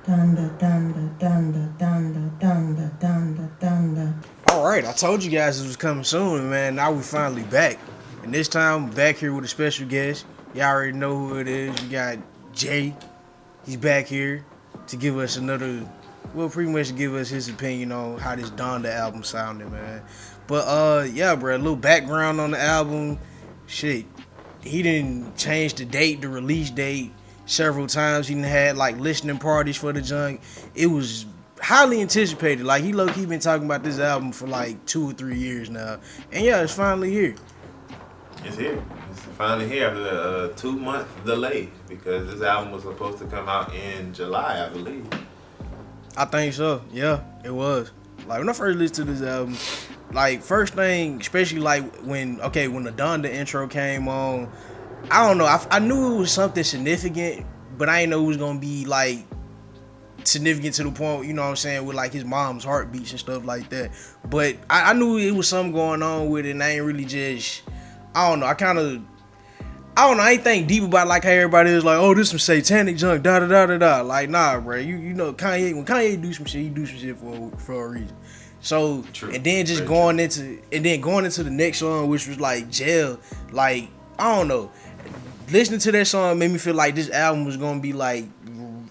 Donda, Donda, Donda, Donda, Donda, Donda, Donda. All right, I told you guys this was coming soon, man. Now we finally back, and this time back here with a special guest. Y'all already know who it is. You got Jay. He's back here to give us another, well, pretty much to give us his opinion on how this Donda album sounded, man. But yeah, bro, a little background on the album. Shit, he didn't change the date, the release date several times. He done had like listening parties for the junk. It was highly anticipated. Like he low key been talking about this album for like 2 or 3 years now, and yeah, it's finally here. It's here. It's finally here after a 2 month delay because this album was supposed to come out in July, I believe. I think so. Yeah, it was. Like when I first listened to this album, like first thing, especially like when the Donda intro came on, I don't know. I knew it was something significant, but I didn't know it was gonna be like significant to the point, you know what I'm saying, with like his mom's heartbeats and stuff like that. But I knew it was something going on with it, and I ain't really just, I don't know. I ain't think deep about like how everybody is like, oh, this some satanic junk, da da da da da. Like, nah, bro. You know, Kanye, when Kanye do some shit, he do some shit for a reason. So, True. and then just Very going true. into the next song, which was like Jail. Like, I don't know. Listening to that song made me feel like this album was gonna be like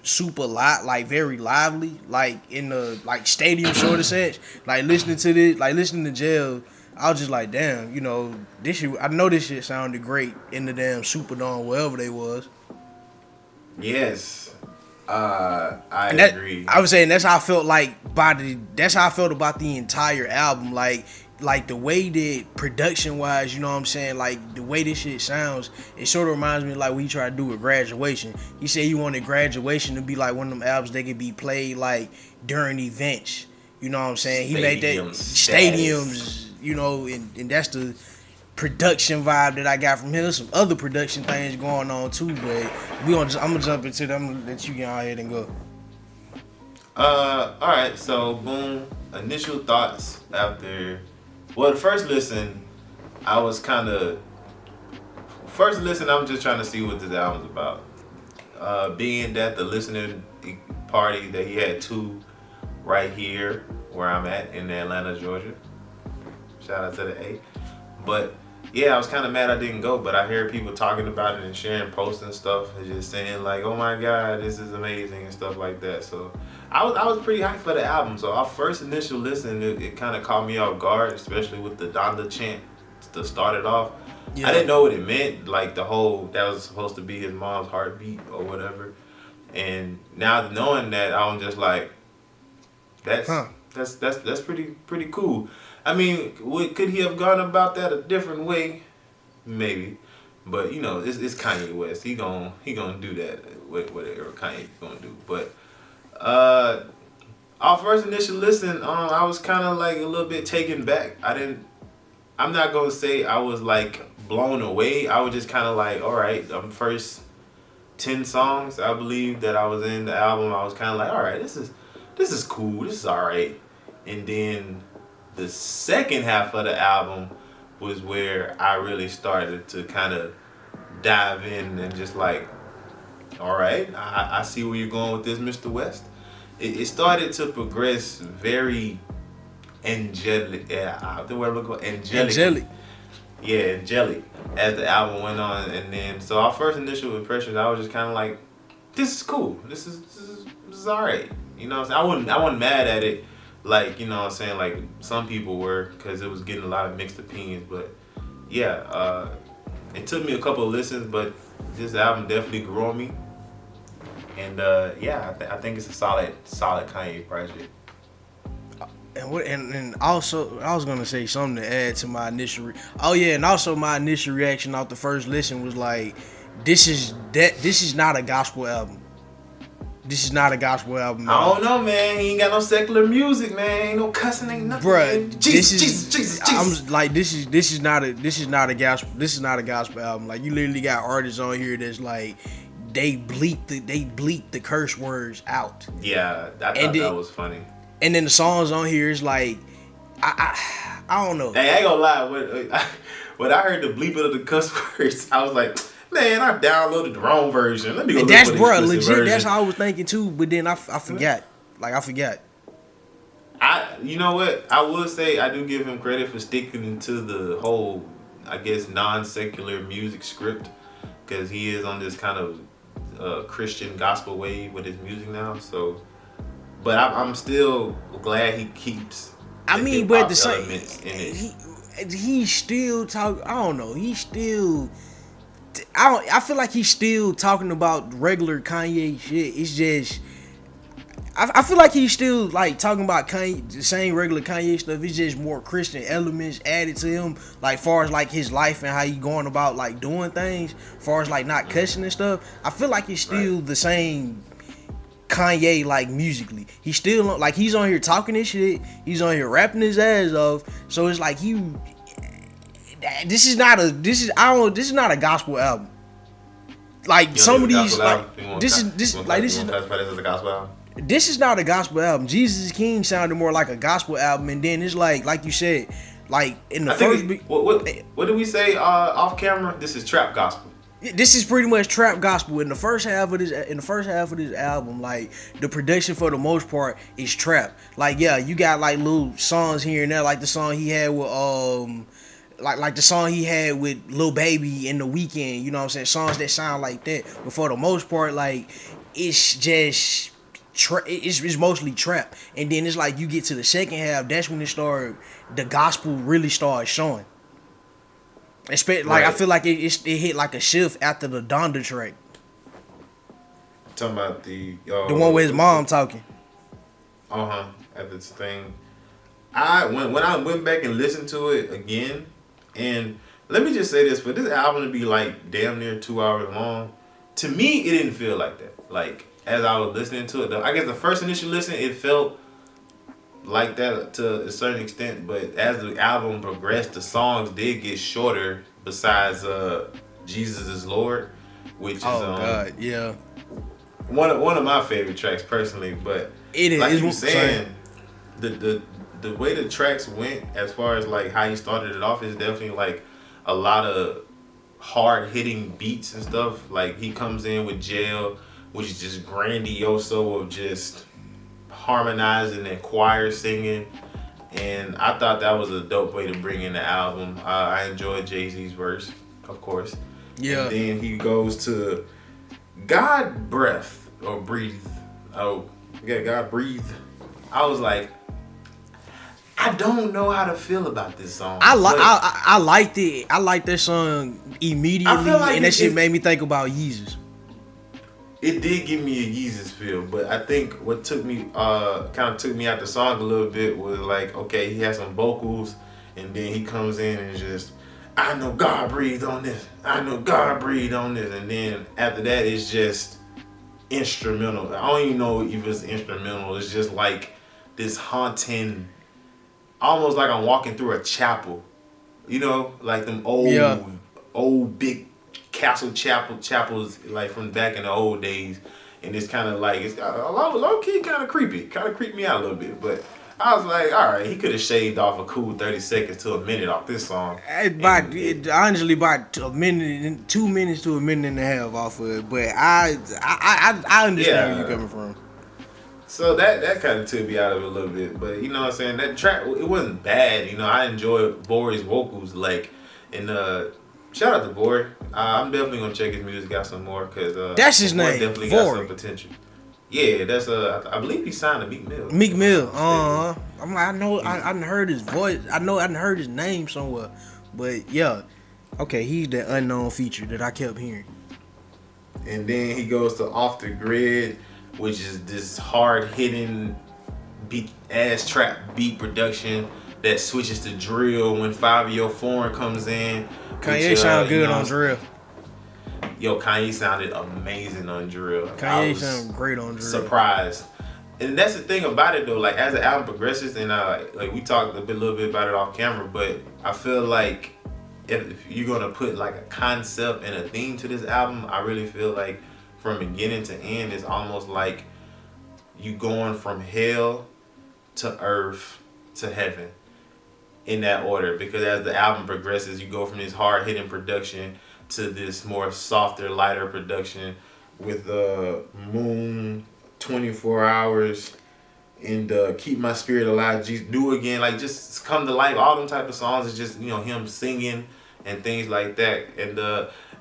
super like very lively, like in the like stadium sort of sense. Like listening to this, like listening to Jail, I was just like, damn, you know, this shit. I know this shit sounded great in the damn Superdome, wherever they was. Yes. I And that, agree. I was saying that's how I felt that's how I felt about the entire album. Like the way that production wise, you know what I'm saying, like the way this shit sounds, it sort of reminds me of like what he tried to do with Graduation. He said he wanted Graduation to be like one of them albums that could be played like during events. You know what I'm saying? He made that stadiums, you know, and that's the production vibe that I got from him. There's some other production things going on too, but I'm gonna jump into them. I'm gonna let you get out ahead and go. All right. So, boom. Initial thoughts after. Well, the first listen, I was kind of. First listen, I'm just trying to see what this album's about. Being that the listening party that he had two right here where I'm at in Atlanta, Georgia. Shout out to the A. But yeah, I was kind of mad I didn't go, but I hear people talking about it and sharing posts and stuff and just saying like, oh my God, this is amazing and stuff like that. So I was pretty hyped for the album. So our first initial listen, it kind of caught me off guard, especially with the Donda chant to start it off. Yeah. I didn't know what it meant, like the whole, that was supposed to be his mom's heartbeat or whatever. And now knowing that, I'm just like, that's pretty cool. I mean, could he have gone about that a different way? Maybe, but you know, it's Kanye West. He gon' do that with whatever Kanye's gonna do. But our first initial listen, I was kind of like a little bit taken back. I'm not gonna say I was like blown away. I was just kind of like, all right, first 10 songs I believe that I was in the album. I was kind of like, all right, this is cool. This is all right, and then the second half of the album was where I really started to kind of dive in and just like, all right, I see where you're going with this, Mr. West. It started to progress very angelic. Yeah, the word I'm looking for, angelic. Yeah, angelic as the album went on, and then so our first initial impressions, I was just kind of like, this is cool. This is all right. You know what I'm saying? I wasn't mad at it. Like, you know what I'm saying, like some people were, because it was getting a lot of mixed opinions. But yeah, it took me a couple of listens, but this album definitely grew on me. And yeah, I think it's a solid Kanye project. And also, I was gonna say something to add to my initial. And also my initial reaction off the first listen was like, this is not a gospel album. This is not a gospel album. Man. I don't know, man. He ain't got no secular music, man. Ain't no cussing, ain't nothing. Bruh, Jesus. I'm like, this is not a gospel album. Like, you literally got artists on here that's like, they bleep the curse words out. Yeah, I thought that was funny. And then the songs on here is like, I don't know. Hey, I ain't gonna lie. When I heard the bleeping of the cuss words, I was like, Man, I downloaded the wrong version. Let me go And look that's for the bro, explicit legit. version. That's how I was thinking too. But then I forgot. Like I forgot. You know what? I will say I do give him credit for sticking to the whole, I guess, non-secular music script, because he is on this kind of Christian gospel wave with his music now. So, but I'm still glad he keeps I the mean, but hip-hop the same, elements in it. he still talk. I don't know. He still. I feel like he's still talking about regular Kanye shit. It's just. I feel like he's still like talking about Kanye, the same regular Kanye stuff. It's just more Christian elements added to him, like far as like his life and how he going about like doing things, far as like not cussing and stuff. I feel like it's still the same Kanye, like musically. He's still like he's on here talking this shit. He's on here rapping his ass off. So it's like this is not a gospel album. Like some of these like this is a gospel album. This is not a gospel album. Jesus is King sounded more like a gospel album, and then it's like you said, like in the what did we say off camera? This is trap gospel. This is pretty much trap gospel. In the first half of this album, like the production for the most part is trap. Like yeah, you got like little songs here and there, like the song he had with like the song he had with Lil Baby in The Weeknd. You know what I'm saying? Songs that sound like that. But for the most part, like it's just. It's mostly trap, and then it's like you get to the second half. That's when the gospel really started showing. Like I feel like it hit like a shift after the Donda track. Talking about the one with his mom talking. At this thing, when I went back and listened to it again, and let me just say this: for this album to be like damn near 2 hours long, to me it didn't feel like that. Like. As I was listening to it, though, I guess the first initial listen, it felt like that to a certain extent. But as the album progressed, the songs did get shorter. Besides "Jesus Is Lord," which is God, yeah, one of my favorite tracks personally. But it is like you were saying, the way the tracks went, as far as like how he started it off, is definitely like a lot of hard hitting beats and stuff. Like he comes in with Jail, which is just grandioso of just harmonizing and choir singing. And I thought that was a dope way to bring in the album. I enjoyed Jay-Z's verse, of course. Yeah. And then he goes to God Breath, or Breathe. Oh, yeah, God Breathe. I was like, I don't know how to feel about this song. I liked it. I liked that song immediately, and that shit made me think about Yeezus. It did give me a Yeezus feel, but I think what took me kind of took me out the song a little bit was like, okay, he has some vocals, and then he comes in and just, I know God breathed on this. I know God breathed on this, and then after that it's just instrumental. I don't even know if it's instrumental. It's just like this haunting, almost like I'm walking through a chapel, you know, like them old big castle chapels like from back in the old days, and it's kind of like it's low key kind of creepy, kind of creeped me out a little bit. But I was like, all right, he could have shaved off a cool 30 seconds to a minute off this song. Honestly, about a minute, 2 minutes to a minute and a half off of it. But I understand where you're coming from. So that kind of took me out of it a little bit. But you know what I'm saying, that track, it wasn't bad. You know, I enjoyed Bori's vocals, like, and shout out to Bori. I'm definitely gonna check his music out some more, because that's his name. Definitely got some potential. Yeah, that's I believe he signed to Meek Mill. Meek Mill. I know. I heard his voice. I heard his name somewhere. But yeah, okay, he's the unknown feature that I kept hearing. And then he goes to Off the Grid, which is this hard hitting beat ass trap beat production that switches to drill when Fabio Foreign comes in. Kanye sounded good on drill. Yo, Kanye sounded amazing on drill. Kanye sounded great on drill. Surprised. And that's the thing about it though, like as the album progresses, and like we talked a little bit about it off camera, but I feel like if you're gonna put like a concept and a theme to this album, I really feel like from beginning to end, it's almost like you going from hell to earth to heaven, in that order. Because as the album progresses, you go from this hard hitting production to this more softer, lighter production with Moon, 24 Hours, and Keep My Spirit Alive, Do Again, like just Come to Life, all them type of songs is just, him singing and things like that. And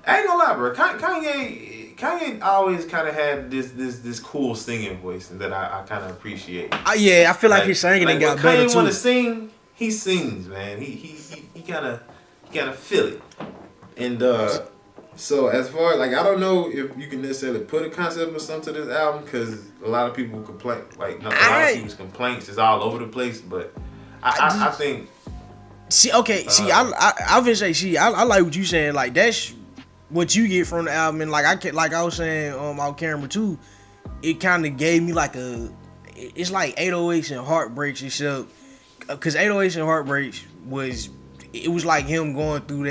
I ain't gonna lie, bro, Kanye always kind of had this cool singing voice that I kind of appreciate. Yeah, I feel like his singing like got when better Kanye too. want to sing, he sings, man. He kind of feel it. And so as far as, like, I don't know if you can necessarily put a concept or something to this album, because a lot of people complain, like, a lot of people's complaints is all over the place, but I think. See, okay, I would say, I like what you saying. Like, that's what you get from the album, and like I was saying off camera too. It kind of gave me like it's like 808s and Heartbreaks and stuff. Cause 808s and Heartbreaks was like him going through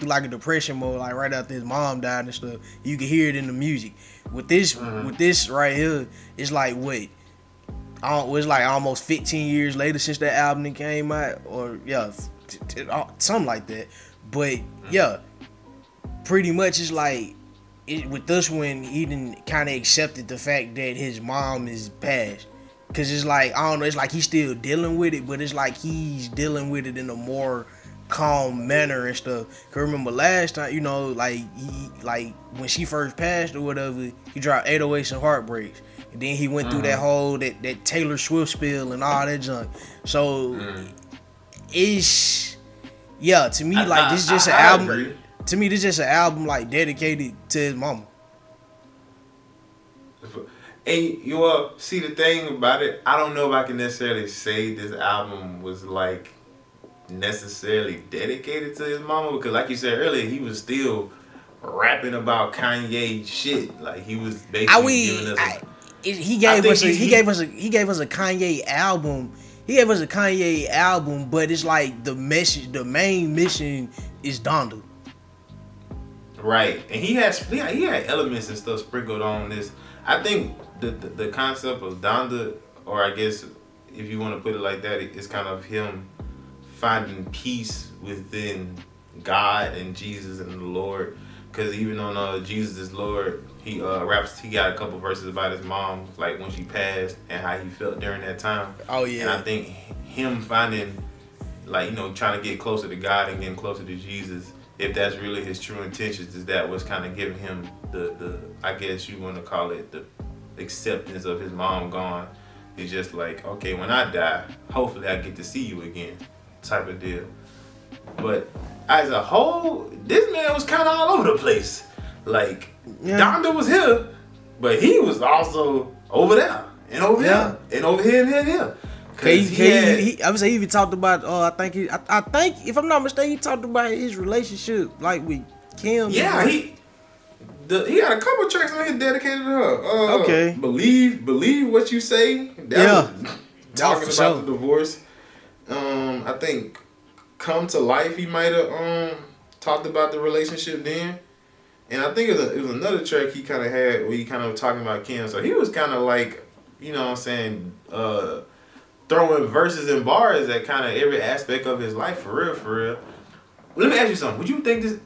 like a depression mode, like right after his mom died and stuff. You could hear it in the music. With this right here, it's like it was like almost 15 years later since that album came out, or something like that. But yeah, pretty much it's like with this one, he didn't kind of accepted the fact that his mom is passed. Cause it's like, I don't know, it's like he's still dealing with it, but it's like he's dealing with it in a more calm manner and stuff. Cause remember last time, like when she first passed or whatever, he dropped 808s and Heartbreaks. And then he went through that whole that Taylor Swift spill and all that junk. So it's to me, like, this is just an album. Agree. To me, this is just an album like dedicated to his mama. And you see, the thing about it, I don't know if I can necessarily say this album was like necessarily dedicated to his mama, because like you said earlier, he was still rapping about Kanye shit. Like, he was basically giving us he gave us a Kanye album. He gave us a Kanye album, but it's like the main mission is Donda. Right, and he had elements and stuff sprinkled on this. I think the concept of Donda, or I guess if you want to put it like that, it's kind of him finding peace within God and Jesus and the Lord. Because even on Jesus is Lord, he raps. He got a couple verses about his mom, like when she passed and how he felt during that time. Oh yeah. And I think him finding, like, trying to get closer to God and getting closer to Jesus, if that's really his true intentions, is that what's kind of giving him the I guess you want to call it the acceptance of his mom gone. It's just like, okay, when I die, hopefully I get to see you again, type of deal. But as a whole, this man was kind of all over the place. Like, Donda was here, but he was also over there and over here and over here and here and here. I would say he even talked about. I think if I'm not mistaken, he talked about his relationship, like with Kim. Yeah, he had a couple tracks on here dedicated to her. Okay. Believe what you say. That was talking about the divorce. I think Come to Life, he might have talked about the relationship then. And I think it was another track he kind of had where he kind of talking about Kim. So he was kind of like, you know what I'm saying, throwing verses and bars at kind of every aspect of his life, for real. Let me ask you something.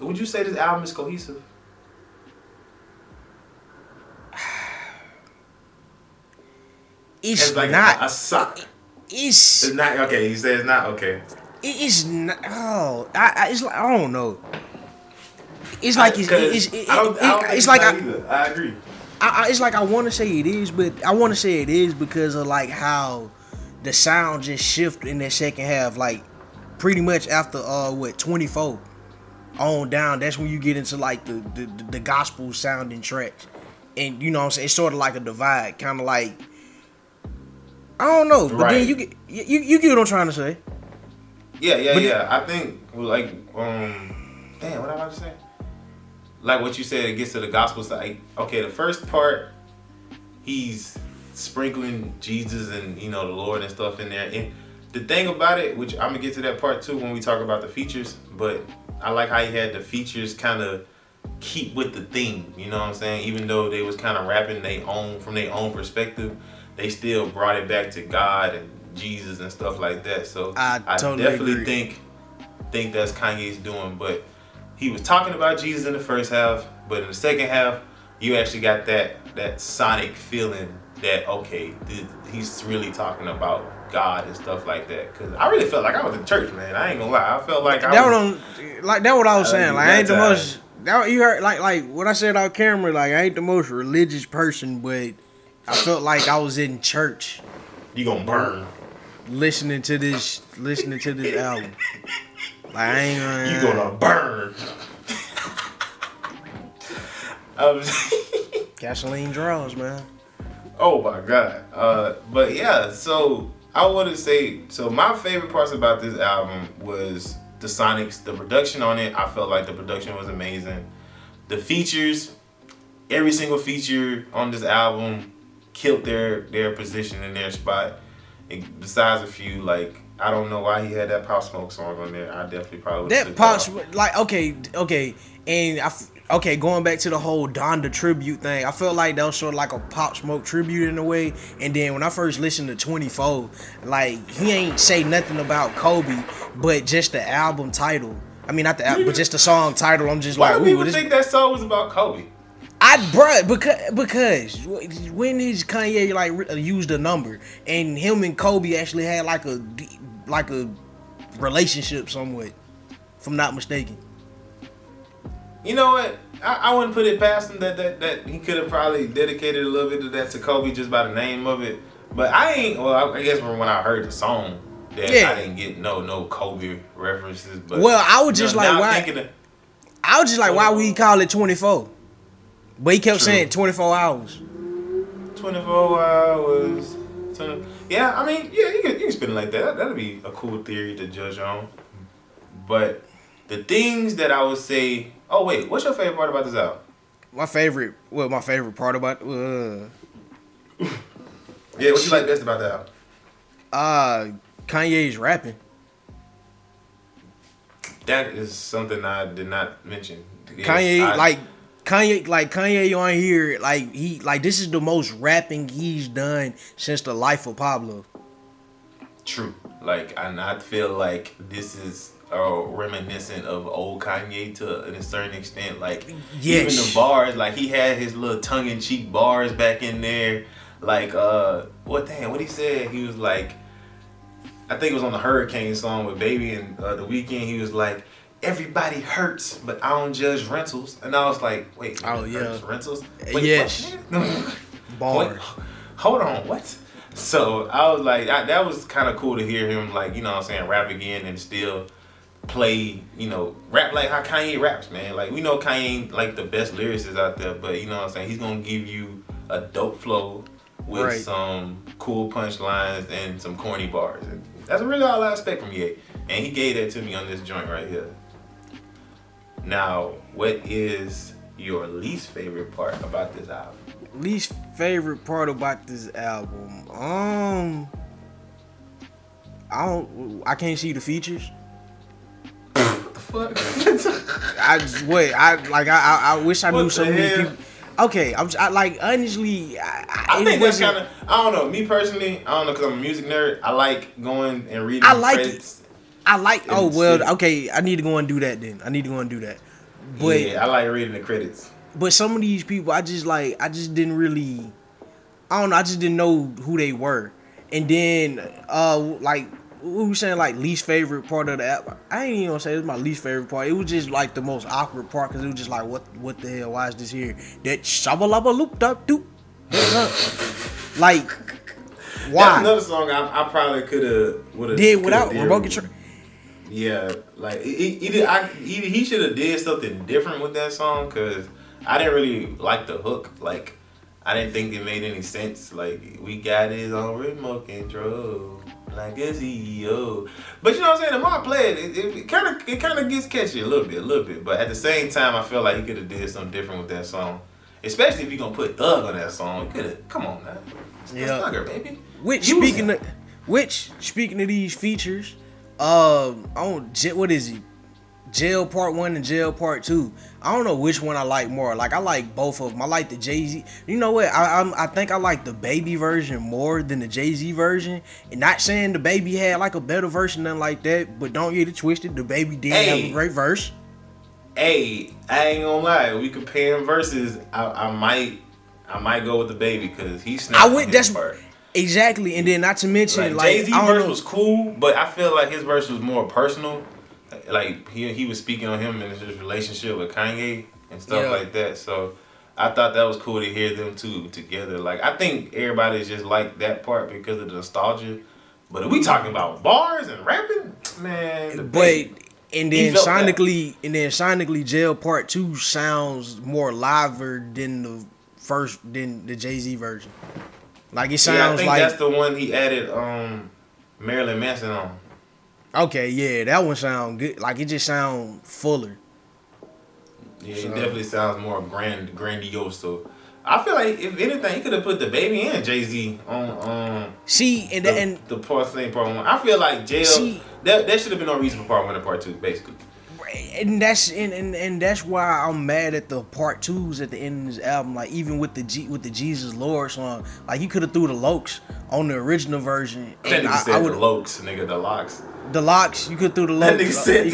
Would you say this album is cohesive? It's like not a sock. It's not okay. You say it's not okay. It's not. Oh, it's like, I don't know. It's like I agree. It's like I want to say it is, but I want to say it is because of like how the sound just shifted in that second half. Like pretty much after 24 on down, that's when you get into like the gospel sounding tracks, and you know what I'm saying, it's sort of like a divide, kind of like, I don't know, but then you get what I'm trying to say. Yeah. I think like damn, what am I about to say? Like what you said, it gets to the gospel side. Okay, the first part, he's sprinkling Jesus and the Lord and stuff in there. And the thing about it, which I'm gonna get to that part too when we talk about the features, but I like how he had the features kind of keep with the theme. You know what I'm saying? Even though they was kind of rapping from their own perspective, they still brought it back to God and Jesus and stuff like that. So I totally definitely think that's Kanye's doing. But he was talking about Jesus in the first half, but in the second half, you actually got that sonic feeling that okay, he's really talking about God and stuff like that. Cause I really felt like I was in church, man. I ain't gonna lie. I felt like that what I was saying. Like I ain't the most. That you heard like what I said on camera. Like I ain't the most religious person, but I felt like I was in church. You gonna burn listening to this album. Like I ain't gonna. You gonna burn. Gasoline draws, man. Oh my god. But yeah, so I want to say, so my favorite parts about this album was the sonics, the production on it. I felt like the production was amazing. The features, every single feature on this album killed their position in their spot. Besides a few, like I don't know why he had that Pop Smoke song on there. I definitely probably that Pop like okay, and okay, going back to the whole Donda tribute thing, I felt like that was sort of like a Pop Smoke tribute in a way. And then when I first listened to 24, like he ain't say nothing about Kobe, but just the album title. I mean, not the album, but just the song title. I'm just why like, do people think that song was about Kobe? Because when his Kanye like used a number and him and Kobe actually had like a relationship somewhat, if I'm not mistaken. You know what? I wouldn't put it past him that he could have probably dedicated a little bit of that to Kobe just by the name of it. But I guess when I heard the song, that I didn't get no Kobe references. But well, I was just like, why we call it 24? But he kept saying 24 hours. 24 hours. Yeah, I mean, yeah, you can spin it like that. That'd be a cool theory to judge on. But the things that I would say. Oh wait, what's your favorite part about this album? My favorite part about yeah, what you like best about the album? Kanye's rapping. That is something I did not mention. Kanye on here, like this is the most rapping he's done since the life of Pablo. True. Like, and I feel like this is reminiscent of old Kanye to a certain extent. Like, even the bars, like he had his little tongue-in-cheek bars back in there. Like, what he said? He was like, I think it was on the Hurricane song with Baby and The Weeknd. He was like, everybody hurts, but I don't judge rentals. And I was like, wait, hurts rentals? Wait, yes. Bars. Wait, hold on, what? So I was like, that was kind of cool to hear him, like, you know what I'm saying, rap again and still play, you know, rap like how Kanye raps, man. Like, we know Kanye ain't like the best lyricist out there, but you know what I'm saying, he's gonna give you a dope flow with some cool punchlines and some corny bars. And that's really all I expect from Ye. And he gave that to me on this joint right here. Now, what is your least favorite part about this album? Least favorite part about this album? I can't see the features. What the fuck? I wish I knew some of these people. Okay, I like honestly. I think that's kind of. I don't know. Me personally, I don't know because I'm a music nerd. I like going and reading credits. Okay. I need to go and do that then. But yeah, I like reading the credits. But some of these people, I just didn't really. I don't know. I just didn't know who they were. And then, like, we were saying, like, least favorite part of the album. I ain't even gonna say it was my least favorite part. It was just, like, the most awkward part because it was just like, what the hell? Why is this here? That shabba loop up doop. Like, why? That's another song I probably would have did without remote control. Yeah, like he should have did something different with that song because I didn't really like the hook. Like, I didn't think it made any sense. Like, we got his own remote control, like a CEO. But you know what I'm saying? The more I play it, it kind of gets catchy a little bit. But at the same time, I feel like he could have did something different with that song. Especially if you're gonna put Thug on that song, you could come on now. It's Thugger, baby. Speaking of these features, what is he? Jail Part 1 and Jail Part 2. I don't know which one I like more. Like, I like both of them. I like the Jay-Z. You know what? I think I like the Baby version more than the Jay-Z version. And not saying the Baby had like a better version, nothing like that. But don't get it twisted. The Baby did have a great verse. Hey, I ain't gonna lie. We comparing verses. I might go with the baby because he snapped. I went. That's part. Exactly, and then not to mention like Jay-Z verse was cool, but I feel like his verse was more personal. Like he was speaking on him and his relationship with Kanye and stuff like that. So I thought that was cool to hear them two together. Like I think everybody just like that part because of the nostalgia. But if we talking about bars and rapping, man. And then sonically, Jail Part 2 sounds more liver than the Jay-Z version. Like it sounds like that's the one he added Marilyn Manson on. Okay, yeah, that one sound good. Like it just sound fuller. Yeah, it definitely sounds more grandiose. So I feel like if anything, he could have put the baby and Jay-Z on the part 1. I feel like Jail that should have been no reason for part 1 and part 2, basically. And that's why I'm mad at the part 2s at the end of this album. Like even with the Jesus Lord song, like you could have threw the Lokes on the original version. That nigga said the Lokes, nigga, the locks. The locks, you could throw the Lokes. That nigga said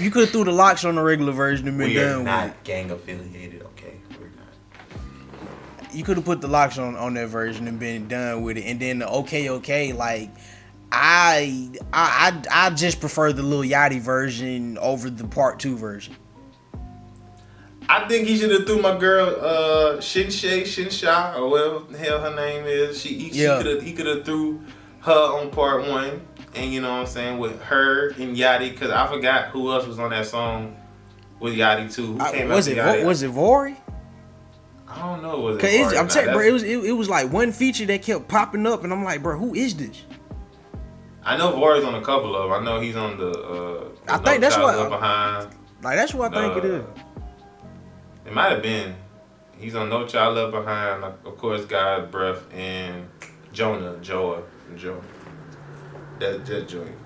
you could throw the locks on the regular version and been done with it. We are not gang affiliated, okay? We're not. You could have put the locks on that version and been done with it. And then the okay, like I just prefer the Lil Yachty version over the part 2 version. I think he should have threw my girl Shinsha or whatever the hell her name is. He could have threw her on part 1, and you know what I'm saying, with her and Yachty, because I forgot who else was on that song with Yachty too. Was it Vori? I don't know. Was it Vori? I'm telling you, bro, it was like one feature that kept popping up, and I'm like, bro, who is this? I know Vori's on a couple of them. I know he's on the I think that's what behind. Like that's what I think it is. It might have been. He's on No Child Left Behind, like, of course, God, Breath, and Joe. That joint.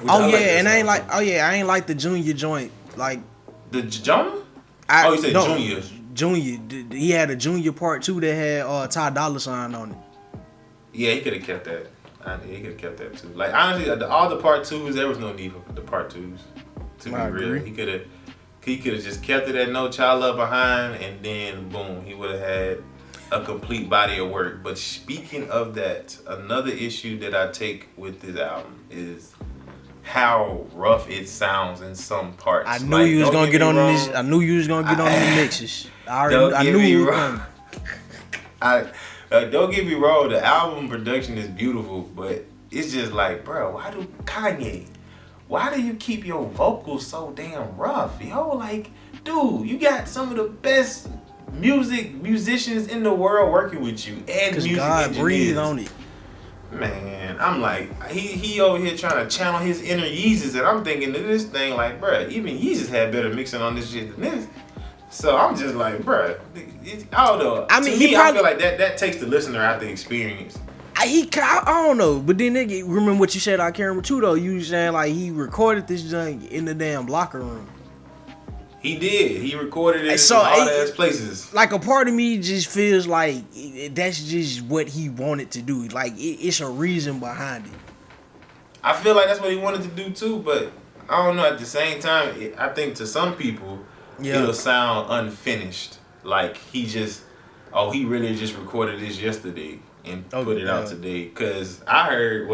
I ain't like the Junior joint. Like the Jonah? You said Junior. Junior. He had a Junior part 2 that had Ty Dolla $ign on it. Yeah, he could have kept that. He could have kept that too. Like honestly, all the part 2s, there was no need for the part 2s. To be real, he could have just kept it at No Child Left Behind, and then boom, he would have had a complete body of work. But speaking of that, another issue that I take with this album is how rough it sounds in some parts. I knew you was gonna get on this. I knew you was gonna get on the mixes. I knew you were. Don't get me wrong, the album production is beautiful, but it's just like, bro, why do you keep your vocals so damn rough, yo? Like, dude, you got some of the best musicians in the world working with you, and music God engineers. Breathe on it. Man, I'm like, he over here trying to channel his inner Yeezus, and I'm thinking of this thing like, bro, even Yeezus had better mixing on this shit than this. So I'm just like, bruh, I don't know. I feel like that takes the listener out the experience. I don't know, but then nigga, remember what you said on camera too though. You saying like he recorded this junk in the damn locker room. He did. He recorded it in all ass places. Like a part of me just feels like that's just what he wanted to do. Like it's a reason behind it. I feel like that's what he wanted to do too, but I don't know. At the same time, I think to some people, it'll sound unfinished. Like he really just recorded this yesterday and put it out today. Cause I heard,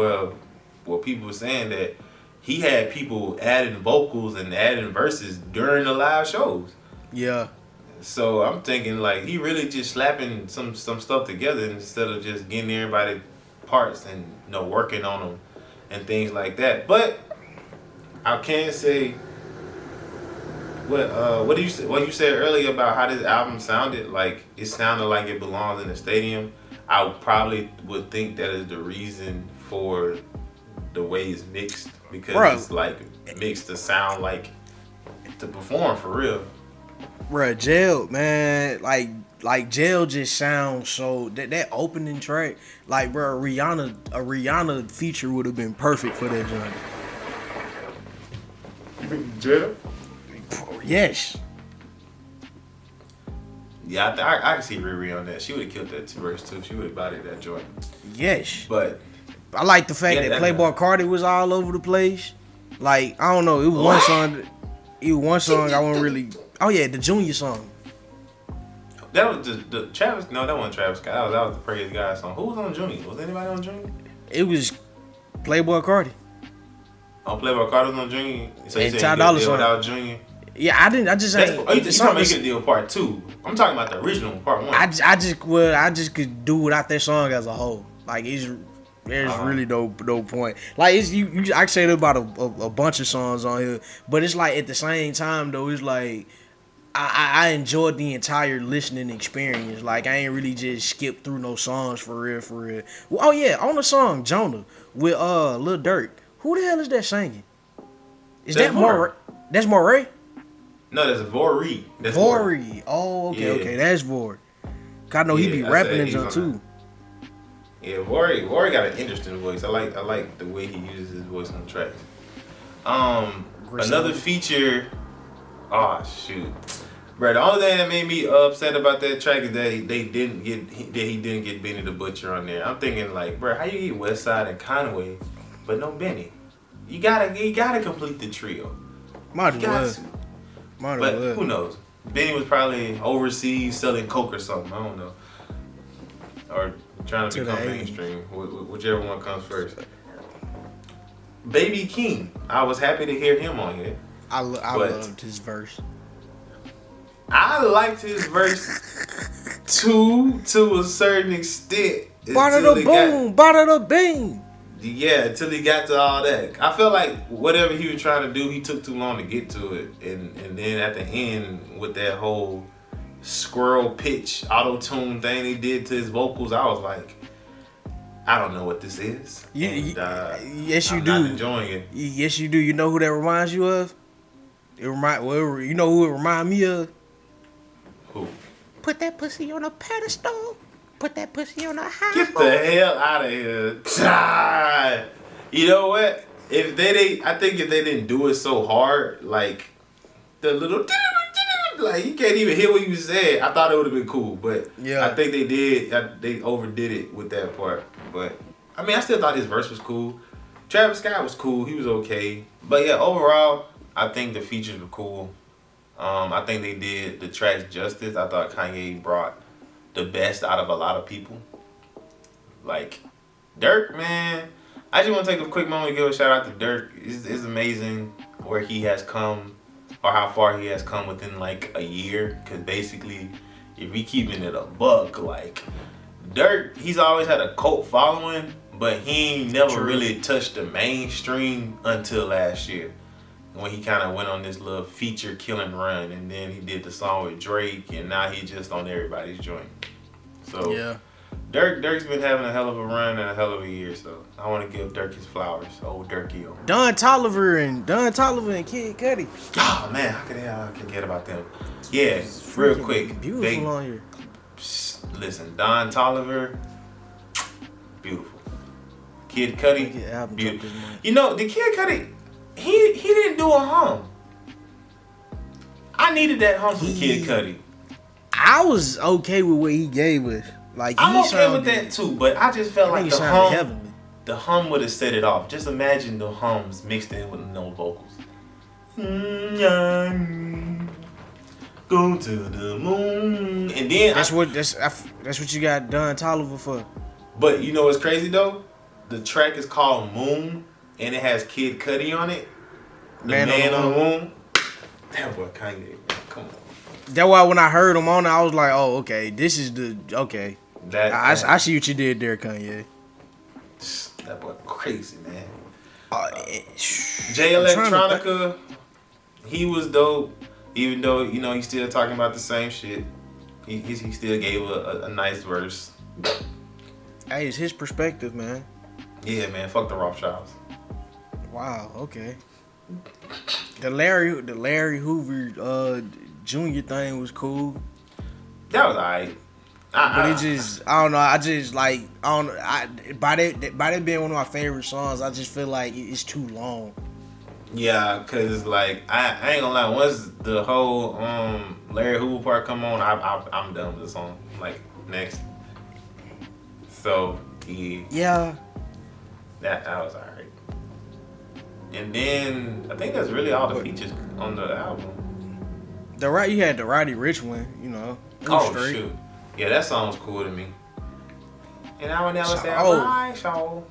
people were saying that he had people adding vocals and adding verses during the live shows. Yeah. So I'm thinking like he really just slapping some stuff together instead of just getting everybody parts and working on them and things like that. But I can say what you said earlier about how this album sounded. Like it sounded like it belongs in a stadium. I probably would think that is the reason for the way it's mixed, because it's like mixed to sound like to perform for real. Bruh, Jail, man, like Jail just sounds so that opening track, like bro, a Rihanna feature would have been perfect for that joint. Jail? Yes. Yeah, I can see Riri on that. She would have killed that verse too. She would have bodied that joint. Yes. But I like the fact that Playboi Carti was all over the place. Like, I don't know, it was one song. Even one song I wasn't really. Oh yeah, the Junior song. That was the Travis. No, that wasn't Travis Scott. That was the Praise God song. Who was on Junior? Was anybody on Junior? It was Playboy Cardi. Oh, Playboy Cardi was on Junior. So you And said Ty you Dolla did Sign. without Junior? Yeah, I didn't. I just That's, ain't. you the talking song about is- you could deal part 2? I'm talking about the original part 1. I just could do without that song as a whole. Like there's really no point. Like it's you I can say that about a bunch of songs on here, but it's like at the same time though, it's like I enjoyed the entire listening experience. Like I ain't really just skip through no songs for real. Well, oh yeah, on the song Jonah with Lil Durk. Who the hell is that singing? Is That's that Moray? That's Moray? No, that's Vori. That's Vori. Oh, okay, that's Vori. I know he be Yeah, I rapping said in he's some on too. Yeah, Vori got an interesting voice. I like the way he uses his voice on tracks. Another feature. Oh shoot, bro. The only thing that made me upset about that track is that he didn't get Benny the Butcher on there. I'm thinking like, bro, how you get Westside and Conway, but no Benny? You gotta complete the trio. Might You got as to. well. But who knows? Benny was probably overseas selling coke or something. I don't know. Or trying to become mainstream. Whichever one comes first. Baby King. I was happy to hear him on here. I loved his verse. I liked his verse to a certain extent. Bada the boom, bada the beam. Yeah, until he got to all that. I felt like whatever he was trying to do, he took too long to get to it. And then at the end, with that whole squirrel pitch auto-tune thing he did to his vocals, I was like, I don't know what this is. Yes, you I'm do. not enjoying it. Yes, you do. You know who that reminds you of? You know who it remind me of? Who? Put that pussy on a pedestal. Put that pussy on a high. Get the hell out of here. God. You know what? I think if they didn't do it so hard, like the little like you can't even hear what you said. I thought it would have been cool, but Yeah. I think they did. They overdid it with that part. But I mean, I still thought his verse was cool. Travis Scott was cool. He was okay. But yeah, overall, I think the features were cool. I think they did the tracks justice. I thought Kanye brought the best out of a lot of people. Like Dirk, man. I just want to take a quick moment to give a shout out to Dirk. It's amazing where he has come, or how far he has come within like a year. Cause basically, if we keeping it a buck, like Dirk, he's always had a cult following, but he ain't never really touched the mainstream until last year, when he kind of went on this little feature killing run, and then he did the song with Drake, and now he just on everybody's joint. So Yeah. Dirk's been having a hell of a run and a hell of a year, so I want to give Dirk his flowers. Old Dirkie. Don Toliver and Kid Cudi. Oh man, how could I forget about them? Yeah, real quick. Beautiful on here. Listen, Don Toliver, beautiful. Kid Cudi, Get album beautiful. this month. You know, the Kid Cudi, he didn't do a hum. I needed that hum from Kid Cudi. I was okay with what he gave us. Like I'm he okay sounded, with that too, but I just felt like he the sounded hum, heavenly. the hum would have set it off. Just imagine the hums mixed in with no vocals. Go to the moon, and then That's what you got Don Toliver for. But you know what's crazy though? The track is called Moon, and it has Kid Cudi on it. The Man on the Moon. That boy Kanye, man. Come on. That's why when I heard him on it, I was like, oh, okay, this is the okay. I see what you did there, Kanye. That boy crazy, man. Sh- Jay I'm trying to Electronica, he was dope. Even though, you know, he's still talking about the same shit. He still gave a nice verse. Hey, it's his perspective, man. Yeah, man. Fuck the Rothschilds. Wow, okay. The Larry Hoover Jr. thing was cool. That was alright. But it just, I don't know. I just like, I don't know. By that being one of my favorite songs, I just feel like it's too long. Yeah, cause like I ain't gonna lie. Once the whole Larry Hoover part come on, I'm done with the song. Like next. So Yeah. that was alright. And then I think that's really all the features on the album. You had the Roddy Ricch one, you know. It was Oh straight. shoot, yeah, that song's cool to me. And I would never say Oh. alright, so.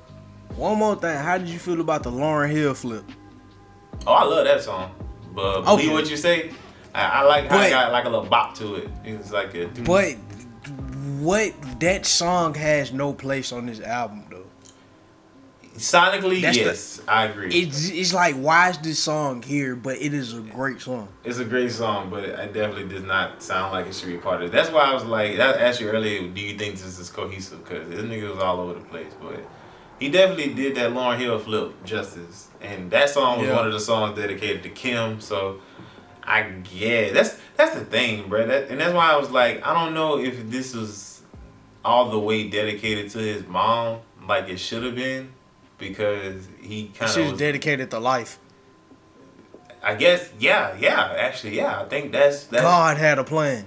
One more thing, how did you feel about the Lauryn Hill flip? Oh, I love that song. But believe Okay. what you say. I like how it got like a little bop to it. It's like a. But that song has no place on this album though. Sonically, That's yes, I agree. It's like, why is this song here? But it is a great song. It's a great song, but it definitely does not sound like it should be part of it. That's why I was like, I asked you earlier, do you think this is cohesive? Because this nigga was all over the place. But he definitely did that Lauryn Hill flip justice. And that song was one of the songs dedicated to Kim. So I guess that's the thing, bro. And that's why I was like, I don't know if this was all the way dedicated to his mom like it should have been. Because he kind of was dedicated to life. I guess, actually, I think that's God had a plan.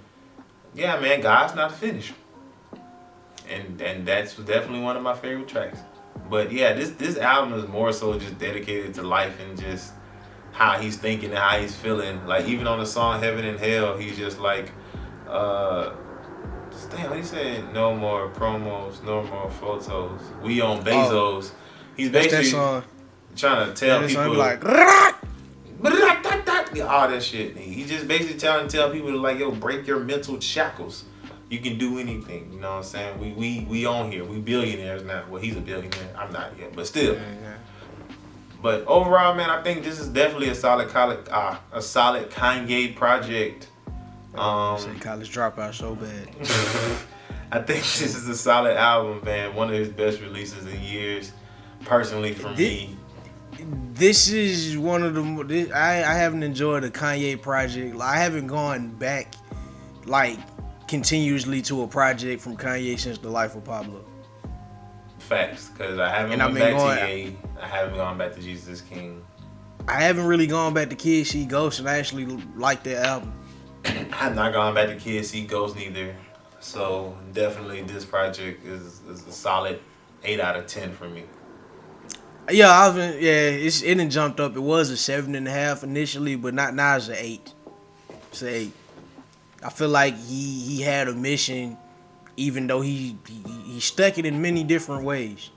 Yeah, man, God's not finished. And that's definitely one of my favorite tracks. But yeah, this album is more so just dedicated to life and just how he's thinking and how he's feeling. Like even on the song Heaven and Hell, he's just like, damn, what he said? No more promos, no more photos. We on Bezos. He's basically trying to tell people like all that shit. He just basically tell people to like, yo, break your mental shackles. You can do anything. You know what I'm saying? We on here. We billionaires now. Well, he's a billionaire. I'm not yet, but still. Yeah. But overall, man, I think this is definitely a solid Kanye project. Say college dropout so bad. I think this is a solid album, man. One of his best releases in years. Personally, for me, this is one of the. I haven't enjoyed a Kanye project. I haven't gone back like continuously to a project from Kanye since The Life of Pablo. Facts, because I haven't gone back to Ye. I haven't gone back to Jesus is King. I haven't really gone back to Kids See Ghosts, and I actually like that album. I've not gone back to Kids See Ghosts neither. So definitely, this project is a solid 8 out of 10 for me. Yeah, it done jumped up. It was a 7.5 initially, but not now. It's an 8. It's an 8. I feel like he had a mission, even though he stuck it in many different ways.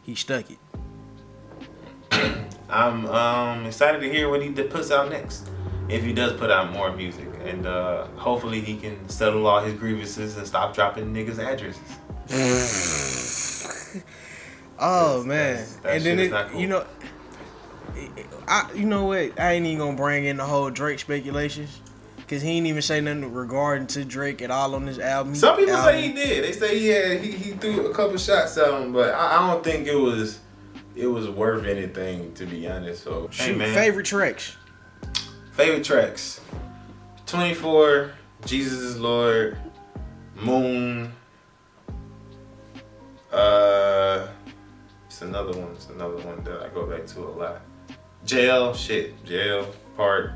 He stuck it. I'm excited to hear what he puts out next. If he does put out more music, and hopefully he can settle all his grievances and stop dropping niggas' addresses. Oh man, and then cool. you know what? I ain't even gonna bring in the whole Drake speculations, cause he ain't even say nothing regarding to Drake at all on this album. Some people say he did. They say he threw a couple shots at him, but I don't think it was worth anything, to be honest. So shoot, hey, man. Favorite tracks. 24, Jesus is Lord, Moon. It's another one that I go back to a lot. Jail part.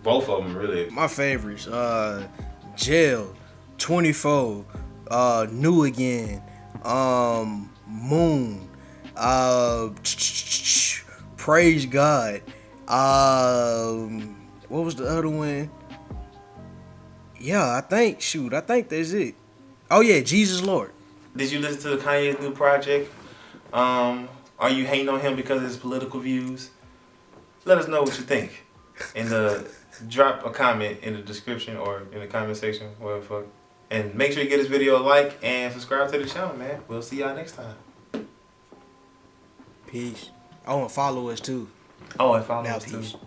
Both of them really. My favorites. Jail, 24, New Again, Moon, Praise God. What was the other one? Yeah, I think that's it. Oh yeah, Jesus Lord. Did you listen to Kanye's new project? Are you hating on him because of his political views? Let us know what you think. And drop a comment in the description or in the comment section, whatever the fuck. And make sure you give this video a like and subscribe to the channel, man. We'll see y'all next time. Peace. Oh, and follow us too. Oh, and follow Now us peace. too.